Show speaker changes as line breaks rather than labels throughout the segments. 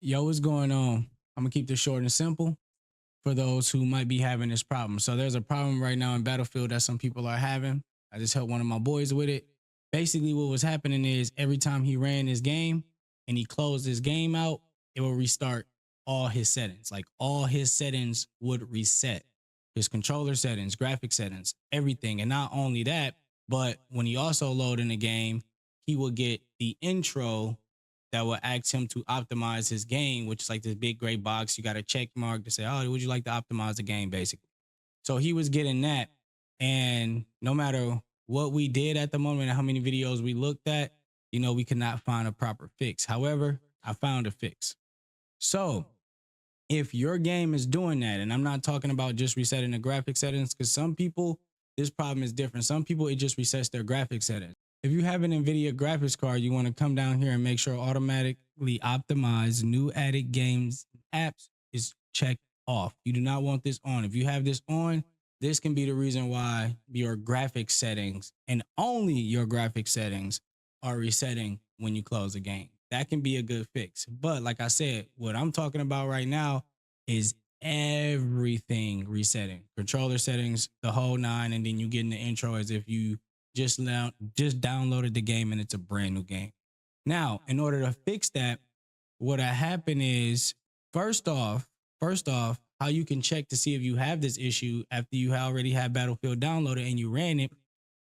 Yo, what's going on? I'm gonna keep this short and simple for those who might be having this problem. So there's a problem right now in Battlefield that some people are having. I just helped one of my boys with it. Basically, what was happening is every time he ran his game and he closed his game out, it will restart all his settings. Like all his settings would reset. His controller settings, graphic settings, everything. And not only that, but when he also load in the game, he will get the intro that will ask him to optimize his game, which is like this big gray box. You got a check mark to say, oh, would you like to optimize the game, basically? So he was getting that. And no matter what we did at the moment and how many videos we looked at, we could not find a proper fix. However, I found a fix. So if your game is doing that, and I'm not talking about just resetting the graphic settings, because some people, this problem is different. Some people, it just resets their graphic settings. If you have an NVIDIA graphics card, you want to come down here and make sure automatically optimize new added games apps is checked off. You do not want this on. If you have this on, this can be the reason why your graphic settings and only your graphic settings are resetting when you close a game. That can be a good fix. But like I said, what I'm talking about right now is everything resetting. Controller settings, the whole nine, and then you get in the intro as if you just downloaded the game and it's a brand new game. Now, in order to fix that, what'll happen is first off, how you can check to see if you have this issue after you already have Battlefield downloaded and you ran it,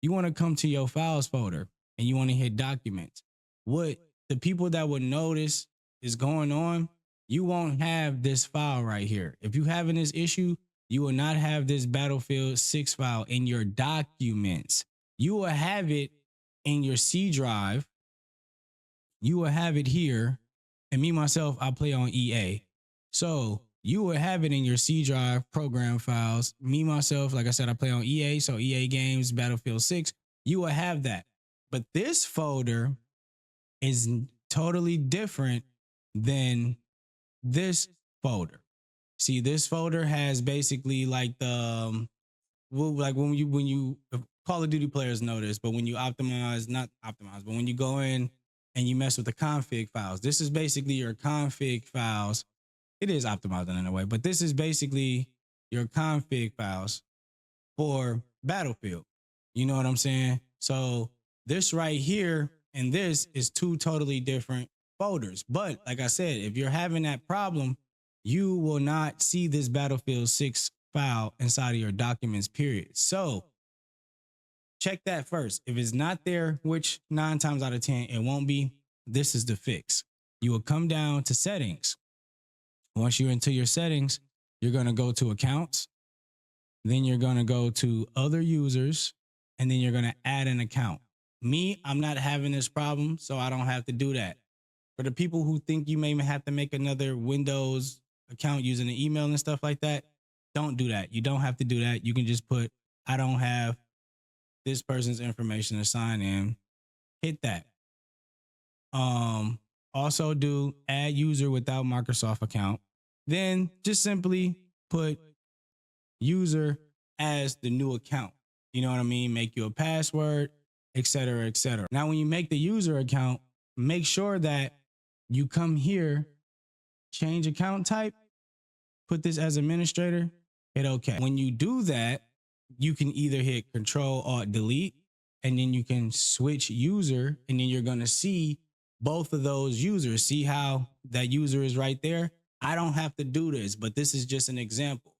you want to come to your files folder and you want to hit documents. What the people that would notice is going on, you won't have this file right here. If you having this issue, you will not have this Battlefield 6 file in your documents. You will have it in your C drive. You will have it here. And me, myself, I play on EA. So you will have it in your C drive program files. Me, myself, like I said, I play on EA. So EA games, Battlefield 6, you will have that. But this folder is totally different than this folder. See, this folder has basically like the, like when you Call of Duty players know this, but when you not optimize, but when you go in and you mess with the config files, this is basically your config files. It is optimized in a way, but this is basically your config files for Battlefield. You know what I'm saying? So this right here and this is two totally different folders. But like I said, if you're having that problem, you will not see this Battlefield 6 file inside of your documents, period. So check that first. If it's not there, which 9 times out of 10, it won't be, this is the fix. You will come down to settings. Once you're into your settings, you're going to go to accounts. Then you're going to go to other users, and then you're going to add an account. Me, I'm not having this problem, so I don't have to do that. For the people who think you may have to make another Windows account using the email and stuff like that, don't do that. You don't have to do that. You can just put, I don't have this person's information to sign in. Hit that. Also do add user without Microsoft account. Then just simply put user as the new account. You know what I mean? Make you a password, etc., etc. Now, when you make the user account, make sure that you come here, change account type, put this as administrator, hit OK. When you do that, you can either hit Control Alt Delete, and then you can switch user, and then you're going to see both of those users. See how that user is right there? I don't have to do this, but this is just an example.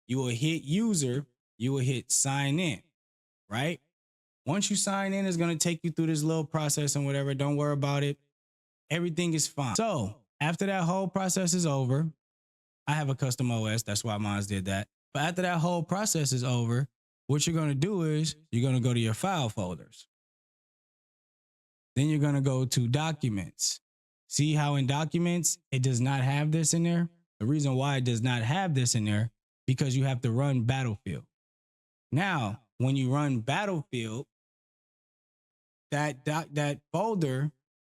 You will hit user, you will hit sign in, right? Once you sign in, it's going to take you through this little process and whatever. Don't worry about it. Everything is fine. So after that whole process is over, I have a custom OS. That's why mine did that. But after that whole process is over, what you're going to do is you're going to go to your file folders. Then you're going to go to documents. See how in documents, it does not have this in there? The reason why it does not have this in there, because you have to run Battlefield. Now, when you run Battlefield, that folder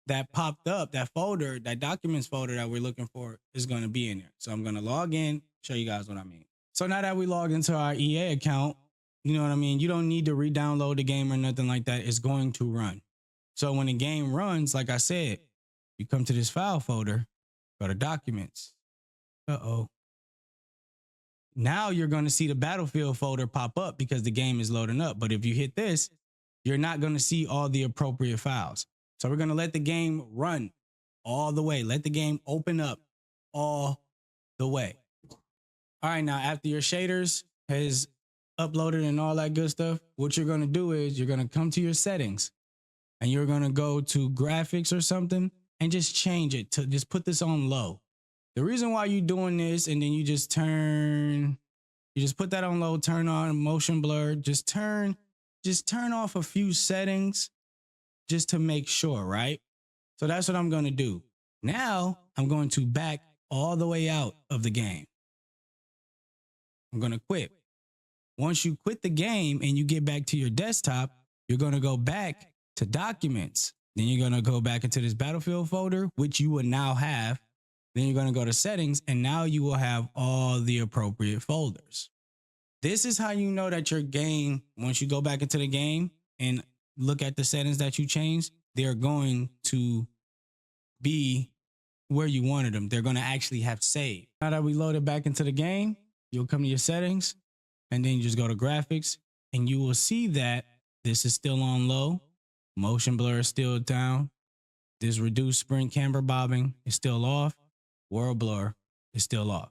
that popped up, that folder, that documents folder that we're looking for is going to be in there. So I'm going to log in, show you guys what I mean. So now that we logged into our EA account, you know what I mean? You don't need to re-download the game or nothing like that. It's going to run. So when the game runs, like I said, you come to this file folder, Go to documents. Uh-oh. Now you're going to see the Battlefield folder pop up because the game is loading up. But if you hit this, you're not going to see all the appropriate files. So we're going to let the game run all the way. Let the game open up all the way. All right, now after your shaders has uploaded and all that good stuff, what you're going to do is you're going to come to your settings and you're going to go to graphics or something and just change it to just put this on low. The reason why you're doing this, and then you just put that on low, turn on motion blur, just turn off a few settings just to make sure, right? So that's what I'm going to do. Now I'm going to back all the way out of the game. I'm going to quit. Once you quit the game and you get back to your desktop, you're going to go back to documents. Then you're going to go back into this Battlefield folder, which you will now have. Then you're going to go to settings, and now you will have all the appropriate folders. This is how you know that your game, once you go back into the game and look at the settings that you changed, they're going to be where you wanted them. They're going to actually have saved. Now that we load it back into the game, you'll come to your settings, and then you just go to graphics, and you will see that this is still on low. Motion blur is still down. This reduced sprint camber bobbing is still off. World blur is still off.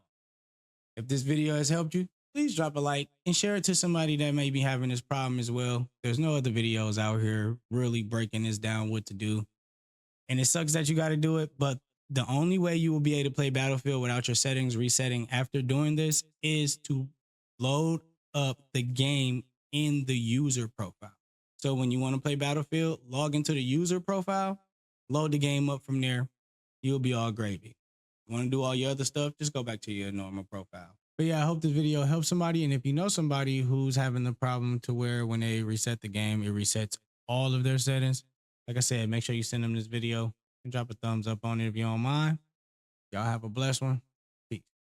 If this video has helped you, please drop a like and share it to somebody that may be having this problem as well. There's no other videos out here really breaking this down what to do. And it sucks that you got to do it, but the only way you will be able to play Battlefield without your settings resetting after doing this is to load up the game in the user profile. So when you want to play Battlefield, log into the user profile, load the game up from there. You'll be all gravy. You want to do all your other stuff, just go back to your normal profile. But yeah, I hope this video helps somebody. And if you know somebody who's having the problem to where when they reset the game, it resets all of their settings, like I said, make sure you send them this video and drop a thumbs up on it if you don't mind. Y'all have a blessed one.